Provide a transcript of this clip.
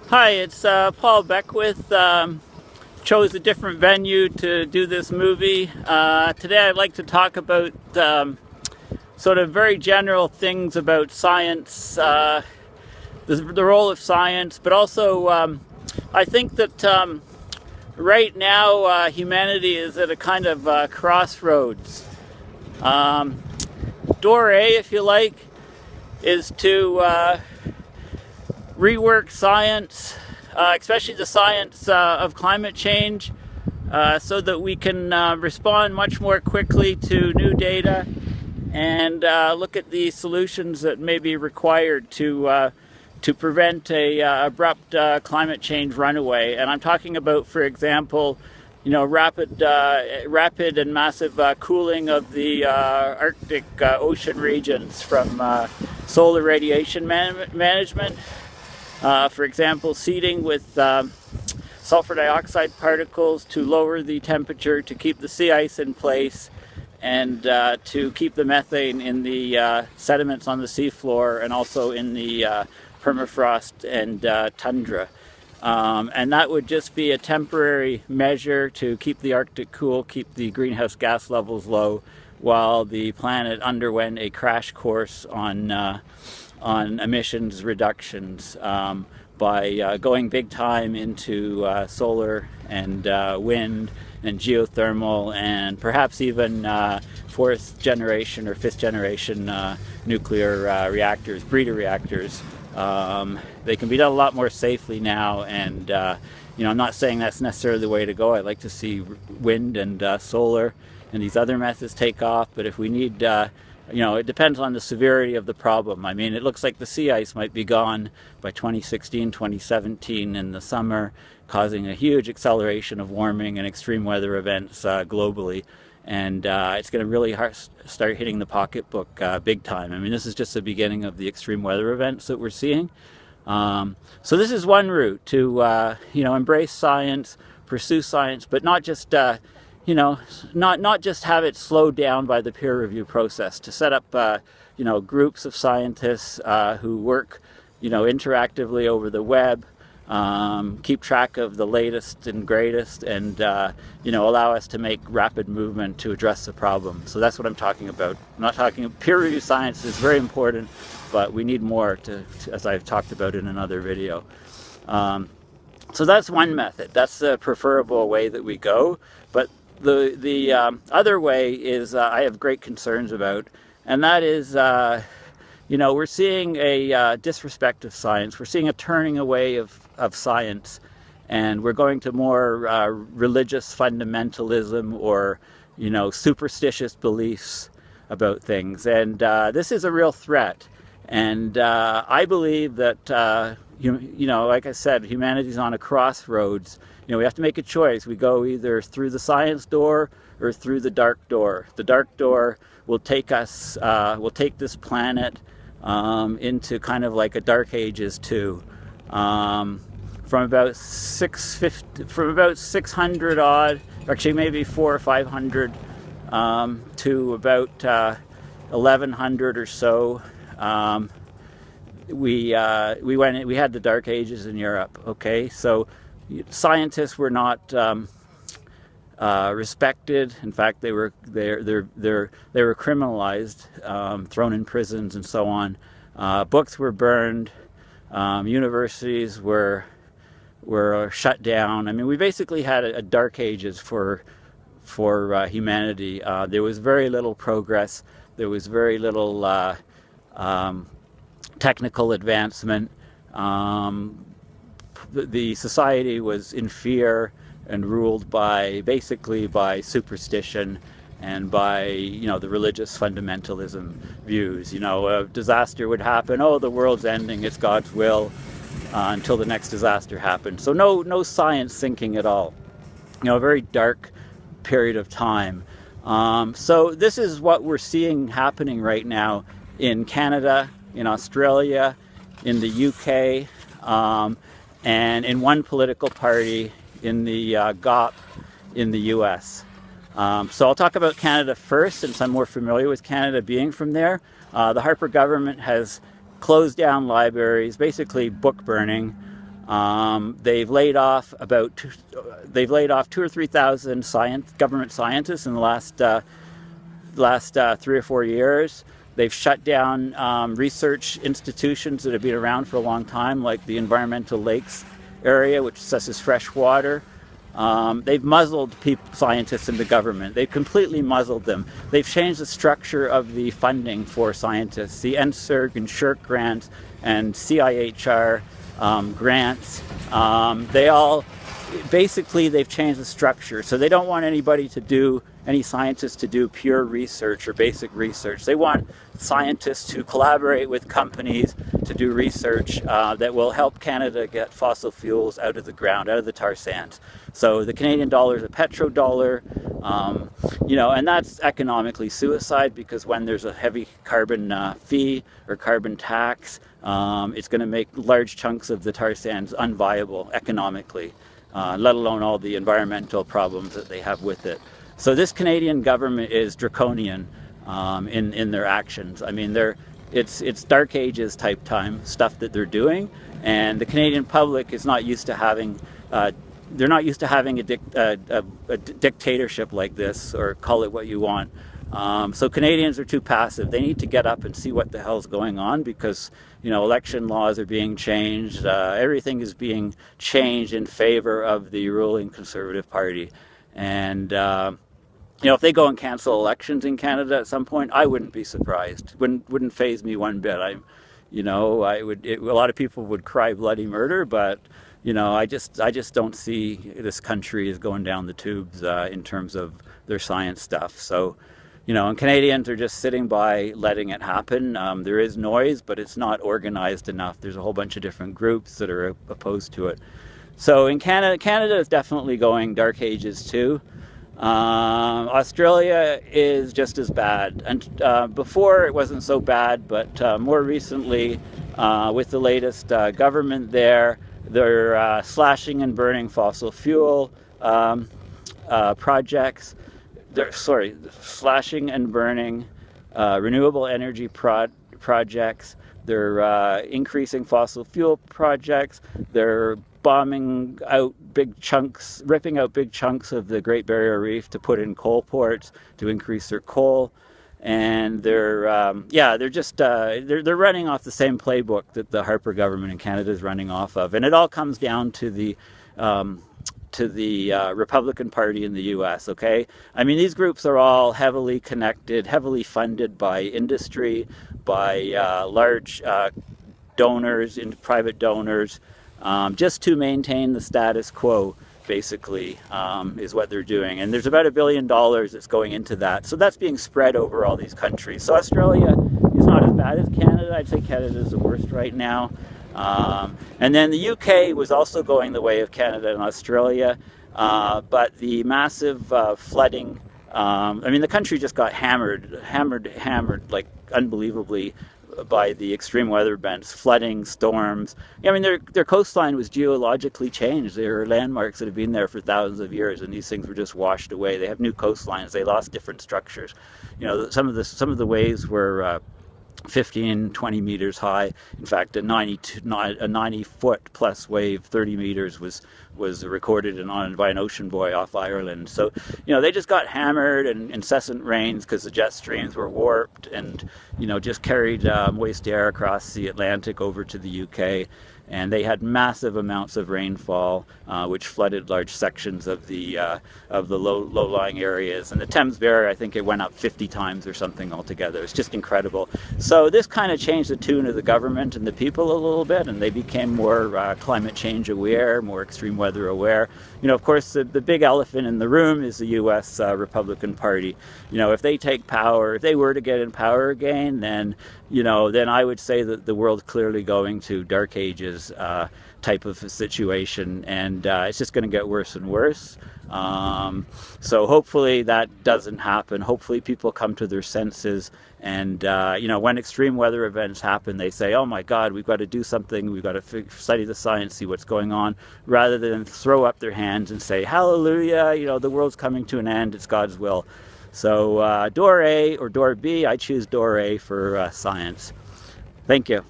Hi, it's Paul Beckwith. Chose a different venue to do this movie. Today I'd like to talk about sort of very general things about science, the role of science, but also I think that right now humanity is at a kind of crossroads. Door A, if you like, is to rework science, especially the science of climate change, so that we can respond much more quickly to new data and look at the solutions that may be required to prevent a abrupt climate change runaway. And I'm talking about, for example, rapid and massive cooling of the Arctic ocean regions from solar radiation management. For example, seeding with sulfur dioxide particles to lower the temperature, to keep the sea ice in place, and to keep the methane in the sediments on the seafloor and also in the permafrost and tundra. And that would just be a temporary measure to keep the Arctic cool, keep the greenhouse gas levels low, while the planet underwent a crash course on emissions reductions by going big time into solar and wind and geothermal and perhaps even fourth generation or fifth generation nuclear reactors, breeder reactors. They can be done a lot more safely now, and I'm not saying that's necessarily the way to go. I'd like to see wind and solar and these other methods take off, but if we need it depends on the severity of the problem. I mean, it looks like the sea ice might be gone by 2016, 2017 in the summer, causing a huge acceleration of warming and extreme weather events globally. And it's going to really start hitting the pocketbook big time. I mean, this is just the beginning of the extreme weather events that we're seeing. So this is one route to, embrace science, pursue science, but not just not just have it slowed down by the peer review process, to set up, groups of scientists who work, interactively over the web, keep track of the latest and greatest, and, allow us to make rapid movement to address the problem. So that's what I'm talking about. I'm not talking, peer review science is very important, but we need more as I've talked about in another video. So that's one method. That's the preferable way that we go. But the other way is I have great concerns about, and that is, we're seeing a disrespect of science. We're seeing a turning away of science, and we're going to more religious fundamentalism or, superstitious beliefs about things. And this is a real threat. And I believe that, like I said, humanity's on a crossroads. We have to make a choice. We go either through the science door or through the dark door. The dark door will take us, will take this planet into kind of like a dark ages too. From about 600 odd, actually maybe 400 or 500 to about 1100 or so. We had the dark ages in Europe. Okay, so scientists were not respected. In fact, they were criminalized, thrown in prisons, and so on. Books were burned. Universities were shut down. I mean, we basically had a dark ages for humanity. There was very little progress. There was very little technical advancement. The society was in fear and ruled basically by superstition and by the religious fundamentalism views. A disaster would happen. Oh, the world's ending. It's God's will, until the next disaster happened. So no science thinking at all. A very dark period of time. So this is what we're seeing happening right now in Canada, in Australia, in the UK, and in one political party in the GOP in the US. So I'll talk about Canada first, since I'm more familiar with Canada, being from there. The Harper government has closed down libraries, basically book burning. They've laid off they've laid off 2,000 or 3,000 government scientists in the last 3 or 4 years. They've shut down research institutions that have been around for a long time, like the Environmental Lakes area, which assesses fresh water. They've muzzled scientists in the government. They've completely muzzled them. They've changed the structure of the funding for scientists. The NSERG and SHIRK grants and CIHR grants, basically they've changed the structure. So they don't want any scientists to do pure research or basic research. They want scientists to collaborate with companies to do research that will help Canada get fossil fuels out of the ground, out of the tar sands. So the Canadian dollar is a petrodollar, and that's economically suicide, because when there's a heavy carbon fee or carbon tax, it's going to make large chunks of the tar sands unviable economically, let alone all the environmental problems that they have with it. So this Canadian government is draconian in their actions. I mean, it's Dark Ages type time stuff that they're doing, and the Canadian public is not used to having. They're not used to having a dictatorship like this, or call it what you want. So Canadians are too passive. They need to get up and see what the hell's going on, because election laws are being changed. Everything is being changed in favor of the ruling Conservative Party, and if they go and cancel elections in Canada at some point, I wouldn't be surprised. Wouldn't faze me one bit. A lot of people would cry bloody murder, but I just don't see this country is going down the tubes in terms of their science stuff. So, and Canadians are just sitting by letting it happen. There is noise, but it's not organized enough. There's a whole bunch of different groups that are opposed to it. So in Canada is definitely going Dark Ages too. Australia is just as bad, and before it wasn't so bad, but more recently, with the latest government there, they're slashing and burning fossil fuel projects. They're slashing and burning renewable energy projects. They're increasing fossil fuel projects. They're bombing out big chunks, ripping out big chunks of the Great Barrier Reef to put in coal ports to increase their coal, and they're running off the same playbook that the Harper government in Canada is running off of, and it all comes down to the Republican Party in the U.S. Okay, I mean, these groups are all heavily connected, heavily funded by industry, by large donors, private donors. Just to maintain the status quo, basically, is what they're doing. And there's about $1 billion that's going into that. So that's being spread over all these countries. So Australia is not as bad as Canada. I'd say Canada is the worst right now. And then the UK was also going the way of Canada and Australia. But the massive flooding, the country just got hammered like unbelievably by the extreme weather events, flooding, storms. Their coastline was geologically changed. There are landmarks that have been there for thousands of years, and these things were just washed away. They have new coastlines. They lost different structures. Some of the waves were 15, 20 meters high. In fact, a 90-foot plus wave, 30 meters, was recorded by an ocean buoy off Ireland. So, they just got hammered, and incessant rains because the jet streams were warped, and, just carried moist air across the Atlantic over to the UK. And they had massive amounts of rainfall, which flooded large sections of the low-lying areas. And the Thames Barrier, I think it went up 50 times or something altogether. It's just incredible. So this kind of changed the tune of the government and the people a little bit, and they became more climate change aware, more extreme weather aware. Of course, the big elephant in the room is the U.S. Republican Party. If they take power, if they were to get in power again, then I would say that the world's clearly going to Dark Ages type of a situation, and it's just going to get worse and worse. So hopefully that doesn't happen. Hopefully people come to their senses, and when extreme weather events happen, they say, oh my God, we've got to do something. We've got to study the science, see what's going on, rather than throw up their hands and say, hallelujah, the world's coming to an end. It's God's will. So door A or door B, I choose door A for science. Thank you.